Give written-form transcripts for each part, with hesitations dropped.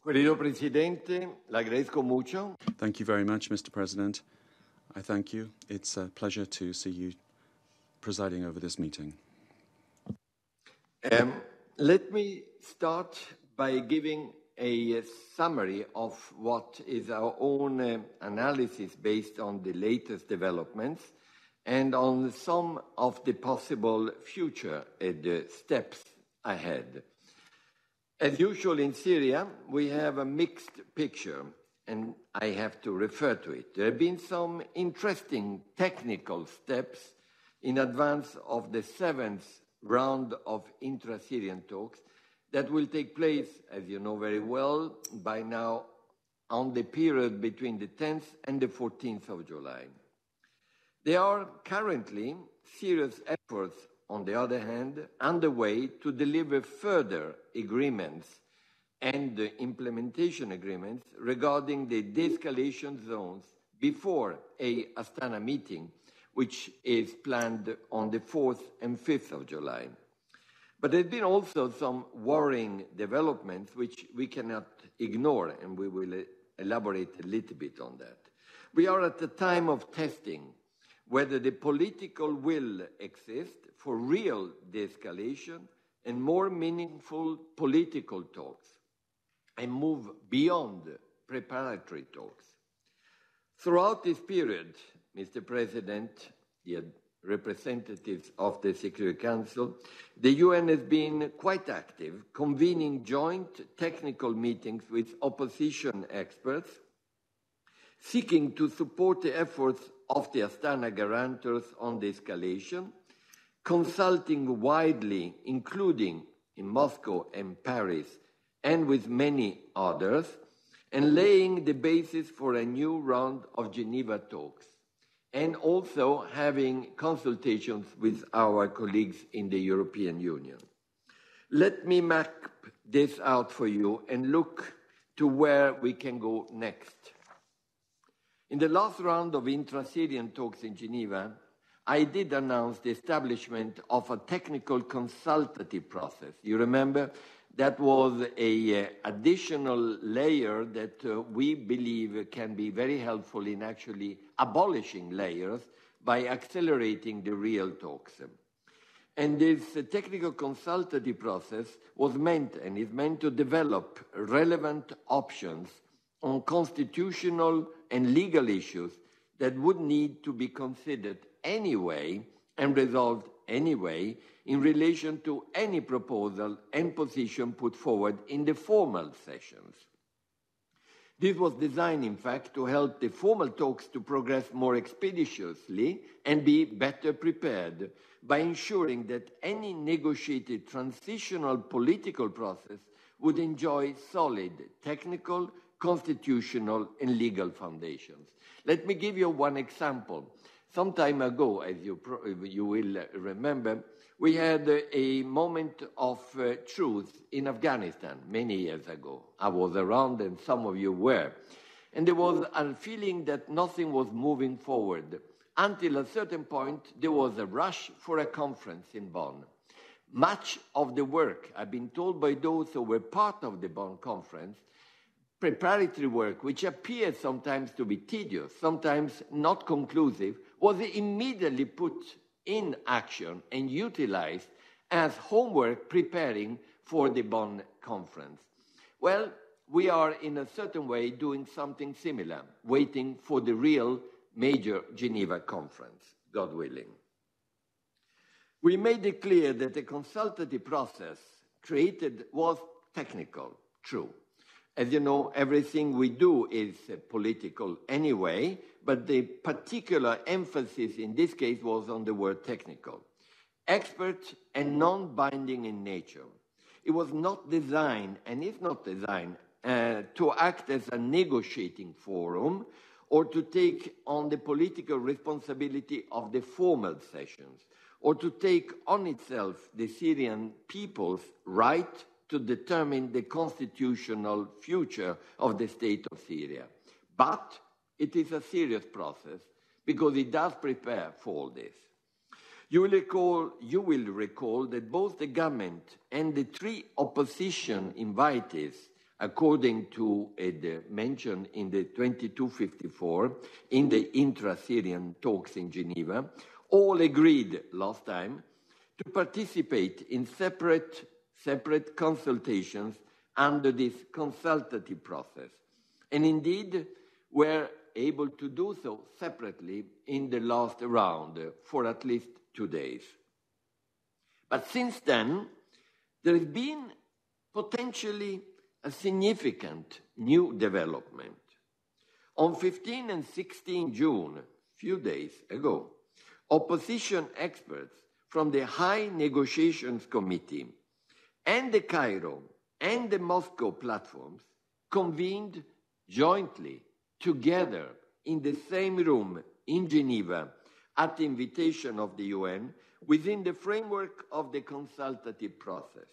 Querido Presidente, le agradezco mucho. Thank you very much, Mr. President. I thank you. It's a pleasure to see you presiding over this meeting. Let me start by giving a summary of what is our own analysis based on the latest developments and on some of the possible future steps ahead. As usual in Syria, we have a mixed picture, and I have to refer to it. There have been some interesting technical steps in advance of the 7th round of intra-Syrian talks that will take place, as you know very well, by now on the period between the 10th and the 14th of July. There are currently serious efforts, on the other hand, underway to deliver further agreements and implementation agreements regarding the de-escalation zones before a Astana meeting, which is planned on the 4th and 5th of July. But there have been also some worrying developments which we cannot ignore, and we will elaborate a little bit on that. We are at the time of testing whether the political will exists for real de-escalation and more meaningful political talks, and move beyond preparatory talks. Throughout this period, Mr. President, the representatives of the Security Council, the UN has been quite active, convening joint technical meetings with opposition experts, seeking to support the efforts of the Astana guarantors on the escalation, consulting widely, including in Moscow and Paris, and with many others, and laying the basis for a new round of Geneva talks, and also having consultations with our colleagues in the European Union. Let me map this out for you and look to where we can go next. In the last round of intra-Syrian talks in Geneva, I did announce the establishment of a technical consultative process. You remember that was an additional layer that we believe can be very helpful in actually abolishing layers by accelerating the real talks. And this technical consultative process was meant and is meant to develop relevant options on constitutional and legal issues that would need to be considered anyway and resolved anyway in relation to any proposal and position put forward in the formal sessions. This was designed, in fact, to help the formal talks to progress more expeditiously and be better prepared by ensuring that any negotiated transitional political process would enjoy solid technical, constitutional, and legal foundations. Let me give you one example. Some time ago, as you will remember, we had a moment of truth in Afghanistan many years ago. I was around and some of you were. And there was a feeling that nothing was moving forward. Until a certain point, there was a rush for a conference in Bonn. Much of the work, I've been told by those who were part of the Bonn conference, preparatory work, which appears sometimes to be tedious, sometimes not conclusive, was immediately put in action and utilized as homework preparing for the Bonn conference. Well, we are in a certain way doing something similar, waiting for the real major Geneva conference, God willing. We made it clear that the consultative process created was technical, true. As you know, everything we do is political anyway, but the particular emphasis in this case was on the word technical. Expert and non-binding in nature. It was not designed, and is not designed, to act as a negotiating forum or to take on the political responsibility of the formal sessions, or to take on itself the Syrian people's right to determine the constitutional future of the state of Syria. But it is a serious process because it does prepare for all this. You will recall that both the government and the three opposition invitees according to the mention in the 2254 in the intra-Syrian talks in Geneva, all agreed last time to participate in separate consultations under this consultative process, and indeed were able to do so separately in the last round for at least 2 days. But since then, there has been potentially a significant new development. On 15 and 16 June, a few days ago, opposition experts from the High Negotiations Committee and the Cairo and the Moscow platforms convened jointly together in the same room in Geneva at the invitation of the UN within the framework of the consultative process.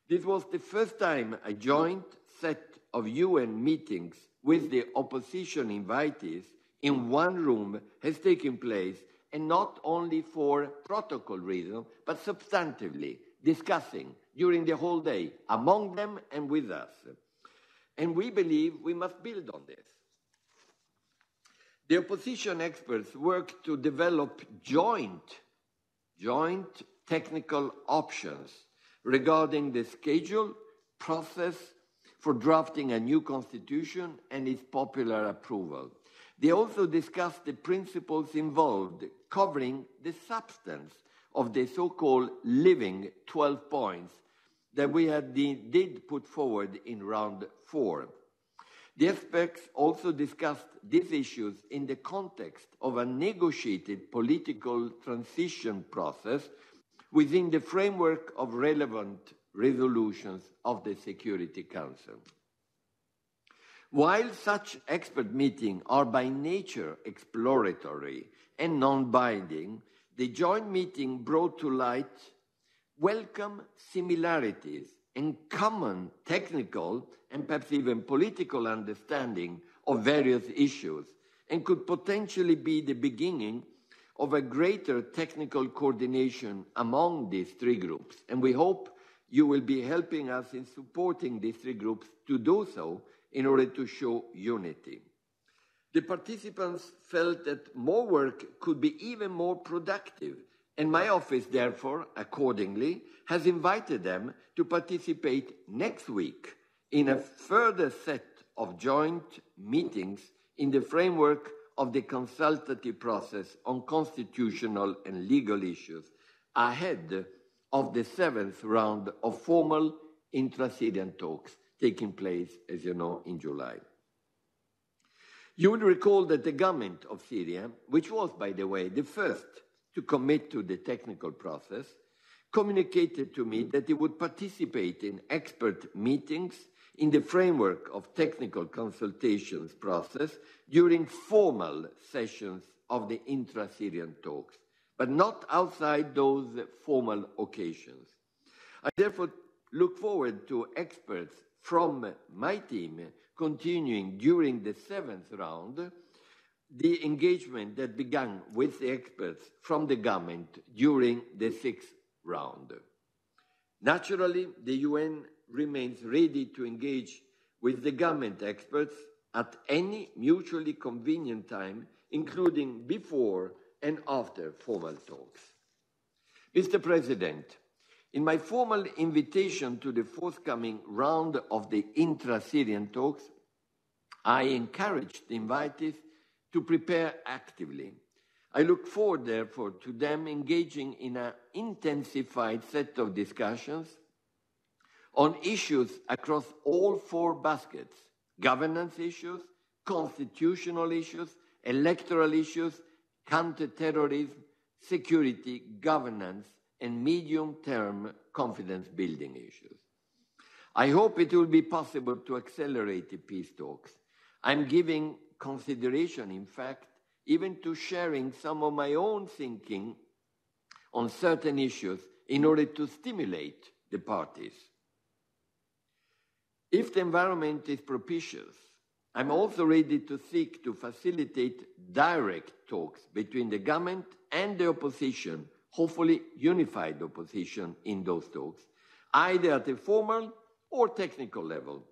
This was the first time a joint set of UN meetings with the opposition invitees in one room has taken place, and not only for protocol reasons, but substantively discussing during the whole day among them and with us. And we believe we must build on this. The opposition experts worked to develop joint technical options regarding the schedule, process for drafting a new constitution and its popular approval. They also discussed the principles involved, covering the substance of the so-called living 12 points that we did put forward in round 4. The experts also discussed these issues in the context of a negotiated political transition process within the framework of relevant resolutions of the Security Council. While such expert meetings are by nature exploratory and non-binding, the joint meeting brought to light welcome similarities and common technical and perhaps even political understanding of various issues, and could potentially be the beginning of a greater technical coordination among these 3 groups. And we hope you will be helping us in supporting these 3 groups to do so in order to show unity. The participants felt that more work could be even more productive, and my office, therefore, accordingly, has invited them to participate next week in a further set of joint meetings in the framework of the consultative process on constitutional and legal issues, ahead of the 7th round of formal intra-Syrian talks taking place, as you know, in July. You will recall that the government of Syria, which was, by the way, the first to commit to the technical process, communicated to me that it would participate in expert meetings in the framework of technical consultations process during formal sessions of the intra-Syrian talks, but not outside those formal occasions. I therefore look forward to experts from my team continuing during the 7th round the engagement that began with the experts from the government during the 6th round. Naturally, the UN remains ready to engage with the government experts at any mutually convenient time, including before and after formal talks. Mr. President, in my formal invitation to the forthcoming round of the intra-Syrian talks, I encouraged the invitees to prepare actively. I look forward, therefore, to them engaging in an intensified set of discussions on issues across all 4 baskets: governance issues, constitutional issues, electoral issues, counter-terrorism, security, governance, and medium-term confidence-building issues. I hope it will be possible to accelerate the peace talks. I'm giving consideration, in fact, even to sharing some of my own thinking on certain issues in order to stimulate the parties. If the environment is propitious, I'm also ready to seek to facilitate direct talks between the government and the opposition, hopefully unified opposition in those talks, either at a formal or technical level.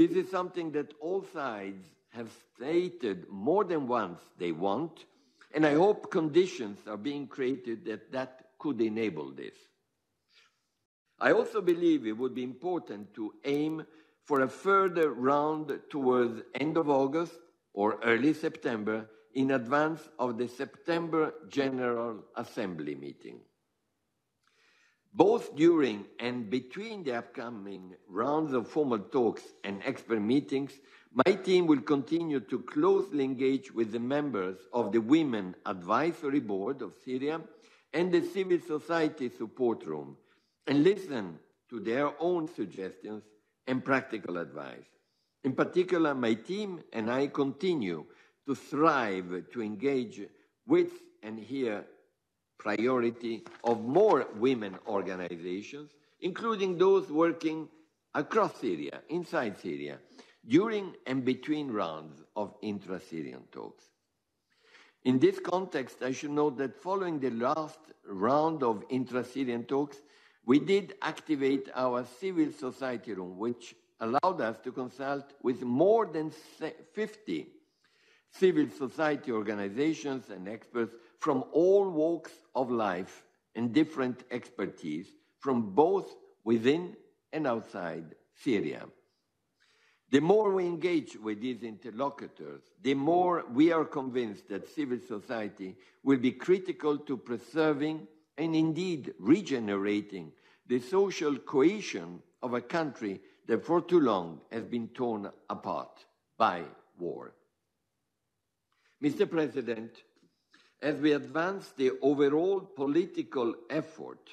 This is something that all sides have stated more than once they want, and I hope conditions are being created that could enable this. I also believe it would be important to aim for a further round towards end of August or early September in advance of the September General Assembly meeting. Both during and between the upcoming rounds of formal talks and expert meetings, my team will continue to closely engage with the members of the Women Advisory Board of Syria and the Civil Society Support Room and listen to their own suggestions and practical advice. In particular, my team and I continue to strive to engage with and hear priority of more women organizations, including those working across Syria, inside Syria, during and between rounds of intra-Syrian talks. In this context, I should note that following the last round of intra-Syrian talks, we did activate our civil society room, which allowed us to consult with more than 50 civil society organizations and experts from all walks of life and different expertise from both within and outside Syria. The more we engage with these interlocutors, the more we are convinced that civil society will be critical to preserving and indeed regenerating the social cohesion of a country that for too long has been torn apart by war. Mr. President, as we advance the overall political effort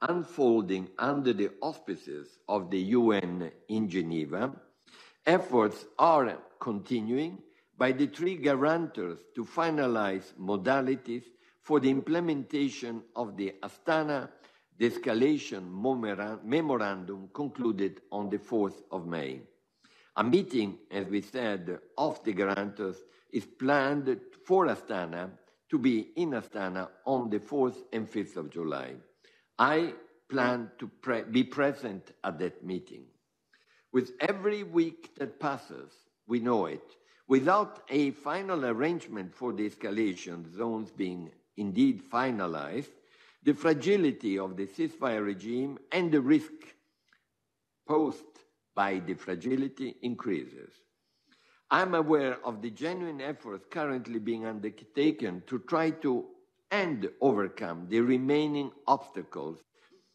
unfolding under the auspices of the UN in Geneva, efforts are continuing by the three guarantors to finalize modalities for the implementation of the Astana de-escalation memorandum concluded on the 4th of May. A meeting, as we said, of the guarantors is planned for Astana to be in Astana on the 4th and 5th of July. I plan to be present at that meeting. With every week that passes, we know it, without a final arrangement for the escalation zones being indeed finalized, the fragility of the ceasefire regime and the risk posed by the fragility increases. I'm aware of the genuine efforts currently being undertaken to try to and overcome the remaining obstacles,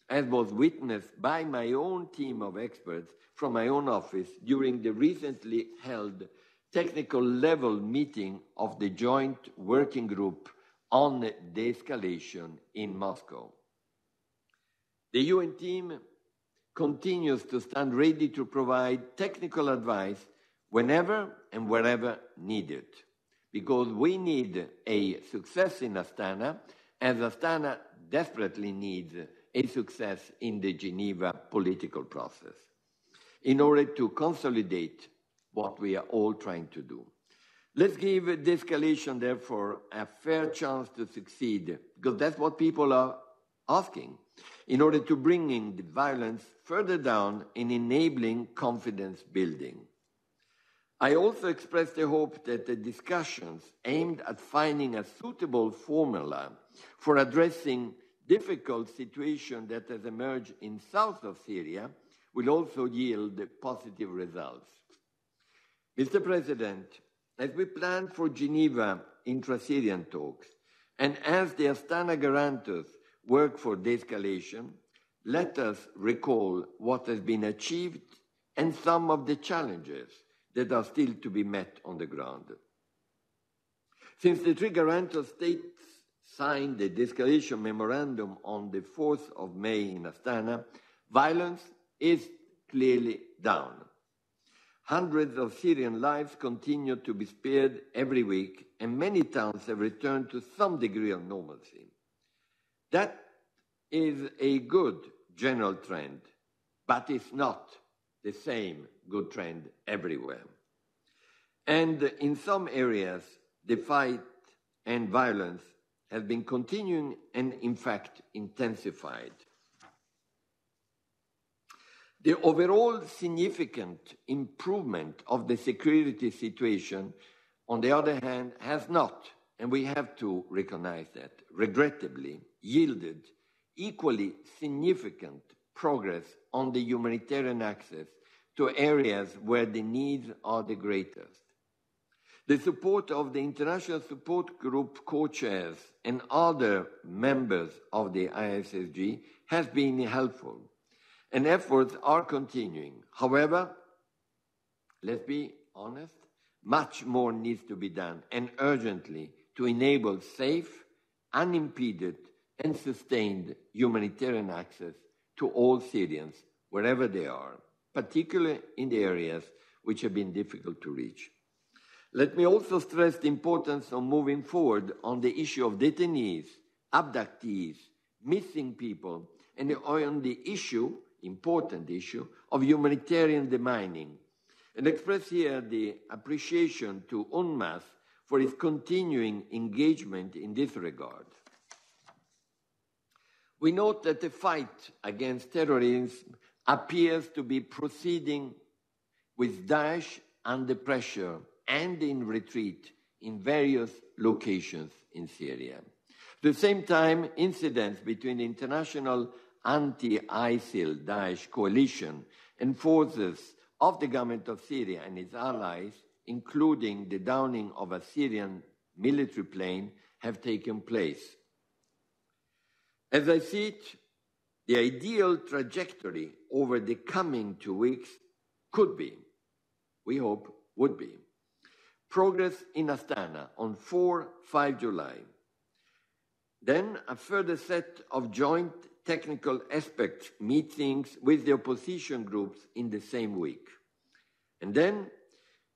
as was witnessed by my own team of experts from my own office during the recently held technical level meeting of the Joint Working Group on de-escalation in Moscow. The UN team continues to stand ready to provide technical advice whenever and wherever needed, because we need a success in Astana, as Astana desperately needs a success in the Geneva political process, in order to consolidate what we are all trying to do. Let's give de-escalation, therefore, a fair chance to succeed, because that's what people are asking, in order to bring in the violence further down in enabling confidence building. I also express the hope that the discussions aimed at finding a suitable formula for addressing difficult situation that has emerged in south of Syria will also yield positive results. Mr. President, as we plan for Geneva intra-Syrian talks, and as the Astana guarantors work for de-escalation, let us recall what has been achieved and some of the challenges that are still to be met on the ground. Since the three guarantor states signed the de-escalation memorandum on the 4th of May in Astana, violence is clearly down. Hundreds of Syrian lives continue to be spared every week, and many towns have returned to some degree of normalcy. That is a good general trend, but it's not the same good trend everywhere. And in some areas, the fight and violence has been continuing and, in fact, intensified. The overall significant improvement of the security situation, on the other hand, has not, and we have to recognize that, regrettably, yielded equally significant progress on the humanitarian access to areas where the needs are the greatest. The support of the International Support Group co-chairs and other members of the ISSG has been helpful, and efforts are continuing. However, let's be honest, much more needs to be done, and urgently, to enable safe, unimpeded, and sustained humanitarian access to all Syrians, wherever they are, particularly in the areas which have been difficult to reach. Let me also stress the importance of moving forward on the issue of detainees, abductees, missing people, and on the issue, important issue, of humanitarian demining, and express here the appreciation to UNMAS for its continuing engagement in this regard. We note that the fight against terrorism appears to be proceeding with Daesh under pressure and in retreat in various locations in Syria. At the same time, incidents between the international anti-ISIL Daesh coalition and forces of the government of Syria and its allies, including the downing of a Syrian military plane, have taken place. As I see it, the ideal trajectory over the coming 2 weeks could be, we hope, would be, progress in Astana on 4-5 July. Then a further set of joint technical aspect meetings with the opposition groups in the same week. And then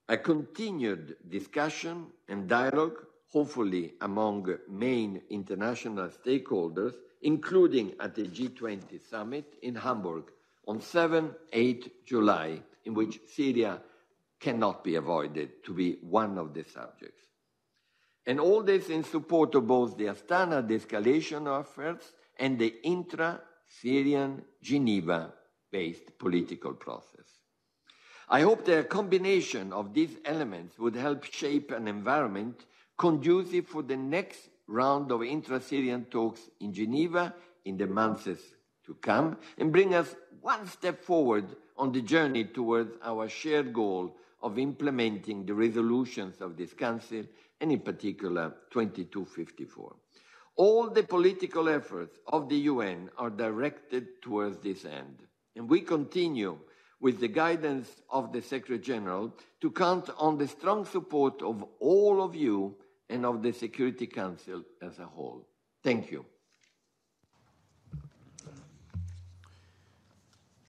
a continued discussion and dialogue, hopefully among main international stakeholders, including at the G20 summit in Hamburg on 7-8 July, in which Syria cannot be avoided to be one of the subjects. And all this in support of both the Astana de-escalation efforts and the intra-Syrian Geneva-based political process. I hope that a combination of these elements would help shape an environment conducive for the next round of intra-Syrian talks in Geneva in the months to come, and bring us one step forward on the journey towards our shared goal of implementing the resolutions of this Council, and in particular 2254. All the political efforts of the UN are directed towards this end, and we continue with the guidance of the Secretary General to count on the strong support of all of you and of the Security Council as a whole. Thank you.